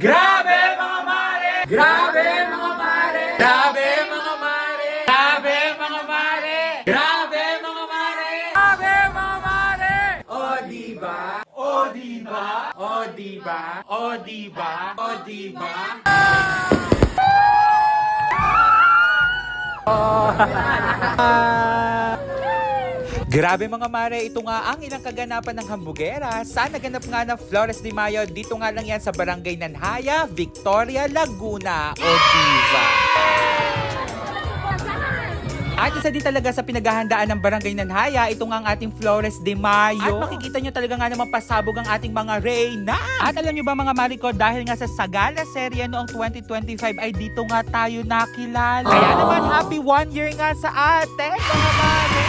Grabe mga mare! Grabe mga mare! Grabe mga mare! Grabe mga mare! Grabe mga mare! Grabe mga mare! O diba? O diba? O diba? O diba? O diba? Grabe mga mare, ito nga ang ilang kaganapan ng hambugera sa naganap nga na Flores de Mayo. Dito nga lang yan sa Barangay Nanhaya, Victoria, Laguna. O diba? At isa din talaga sa pinaghahandaan ng Barangay Nanhaya, ito nga ang ating Flores de Mayo. At makikita nyo talaga nga naman pasabog ang ating mga reyna. At alam nyo ba mga mariko, dahil nga sa Sagala Serye noong 2025 ay dito nga tayo nakilala. Kaya naman happy 1 year nga sa atin mga mare.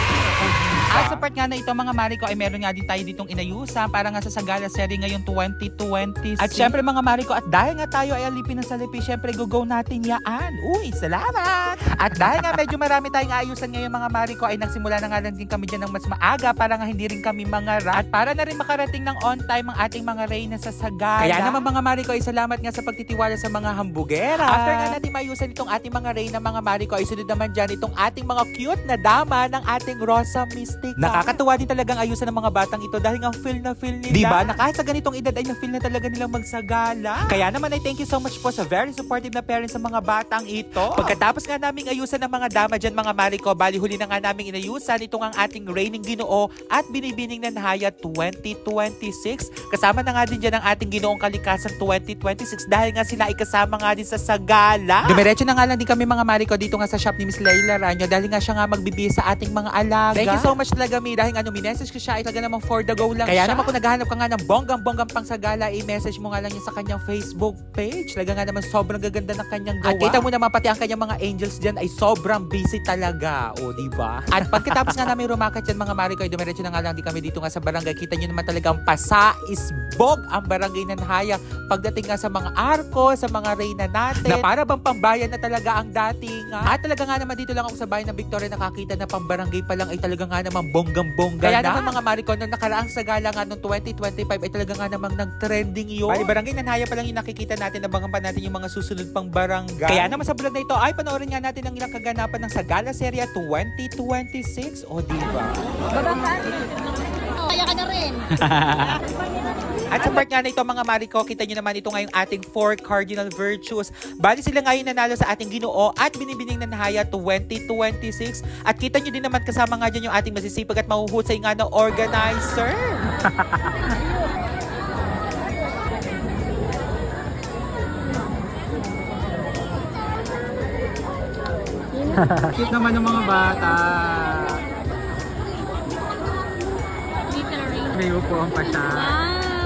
At sa part nga na ito mga Mariko ay meron nga din tayo ditong inayusan para nga sa Sagala Serie ngayong 2026. At syempre mga Mariko, at dahil nga tayo ay alipin ng salipi, syempre go natin yaan. Uy, salamat! At dahil nga medyo marami tayong ayusan ngayon mga Mariko ay nagsimula na nga lang din kami dyan ng mas maaga para nga hindi rin kami mga rat. At para na rin makarating ng on time ang ating mga reyna sa Sagala. Kaya naman mga Mariko ay salamat nga sa pagtitiwala sa mga hambugera. After nga natin mayusan itong ating mga reyna mga Mariko ay sunod naman dyan itong ating mga cute na dama ng ating Rosa Mystica. Nakakatuwa din talagang ayusan ng mga batang ito dahil nga feel na feel nila. Diba? Na kahit sa ganitong edad ay na-feel na talaga nilang magsagala. Kaya naman ay thank you so much po sa very supportive na parents sa mga batang ito. Pagkatapos nga naming ayusan ng mga dama dyan mga Mariko, bali huli na nga naming inayusan itong ang ating reigning Ginoo at Binibining Nanhaya 2026. Kasama na nga din dyan ang ating Ginoong Kalikasan 2026 dahil nga sila ay kasama nga din sa Sagala. Dumiretso na nga lang din kami mga Mariko dito nga sa shop ni Miss Leila Ranyo dahil nga siya nga magbibigay sa ating mga alaga. Thank you so much talaga Mi dahil nga minessage ko siya ay talaga namang for the go lang kaya naman kung naghahanap ka nga ng bonggang pang Sagala, i-message mo nga lang yun sa kanyang Facebook page. Talaga nga naman sobrang gaganda ng kanyang gawa. At kita mo naman pati ang kanyang mga angels dyan ay sobrang busy talaga. O diba? At pagkatapos nga namin rumakat dyan mga Mariko ay dumiretso na nga lang di kami dito nga sa barangay. Kita nyo naman talagang pasaisbog ang Barangay Nanhaya pagdating nga sa mga arko, sa mga reyna natin na para bang pambayan na talaga ang dating nga. At talaga nga naman dito lang ako sa bayan ng Victoria nakakita na pambarangay pa lang ay talaga nga naman bonggang-bongga kaya na. Naman mga Mariko, nung nakaraang Sagala nga noong 2025 ay talaga nga namang nag-trending yun. Bali, Barangay Nanhaya pa lang yung nakikita natin, nabangan pa natin yung mga susunod pang barangay. Kaya naman sa vlog na ito ay panoorin nga natin ang ilang kaganapan ng Sagala Serie 2026. O diba? Kaya ka na rin. At sa part nga na ito mga Mariko, kita nyo naman ito nga yung ating 4 cardinal virtues. Bali sila ngayon nanalo sa ating Ginoo at Binibining Nanhaya 2026. At kita nyo din naman kasama nga dyan yung ating masisipag at mahuhusay nga na organizer. Cute naman ng mga bata. May upuan pa siya.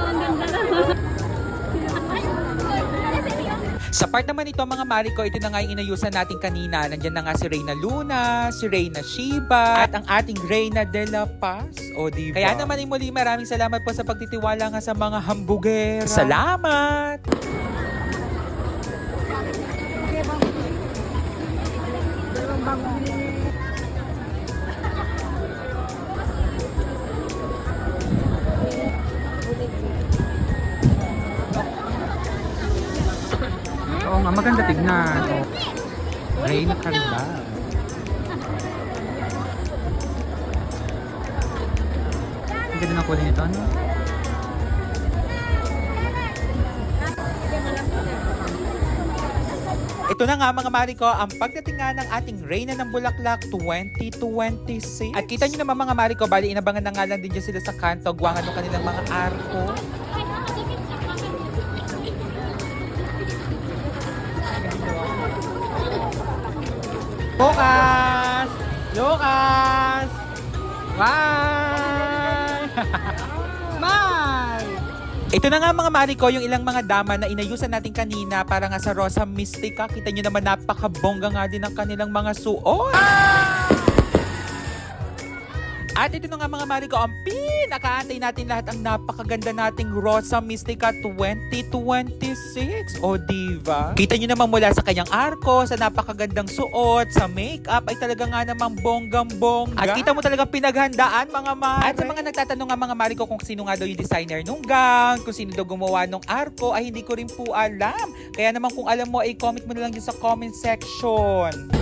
Ang ganda naman. Sa part naman ito mga Mariko, ito na nga yung inayusan natin kanina. Nandyan na nga si Reyna Luna, si Reyna Shiba, at ang ating Reyna de la Paz. O diba? Kaya naman ay muli maraming salamat po sa pagtitiwala nga sa mga hambugera. Salamat! Oo nga, maganda tignan. Reyna Caribal. Ang ganda ng kulay nito, ano? Ito na nga mga Mariko, ang pagdating nga ng ating Reyna ng Bulaklak 2026. At kita nyo naman mga Mariko, bali inabangan na nga lang din dyan sila sa kanto, guwangan ng kanilang mga arko. Lucas! Lucas! Bye! Smile! Ito na nga mga Mariko, yung ilang mga dama na inayusan natin kanina para nga sa Rosa Mystica. Kita nyo naman napakabongga nga din ang kanilang mga suot. At ito na nga mga Mariko, ang pinakaantay natin lahat, ang napakaganda nating Rosa Mystica 2026. O diva? Kita nyo naman mula sa kanyang arko, sa napakagandang suot, sa makeup, ay talaga nga namang bonggang-bongga. At kita mo talagang pinaghandaan mga Mare. At sa mga nagtatanong nga mga Mariko kung sino nga daw yung designer nung gown, kung sino daw gumawa nung arko, ay hindi ko rin po alam. Kaya naman kung alam mo, ay comment mo na lang dyan sa comment section.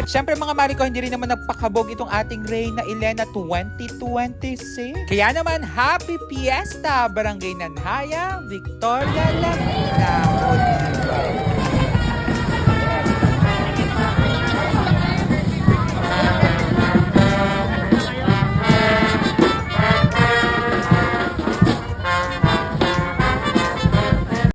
At syempre mga Mariko, hindi rin naman nagpakabog itong ating Reyna Elena 2026. Kaya naman, Happy Fiesta, Barangay Nanhaya, Victoria, Laguna. O diba?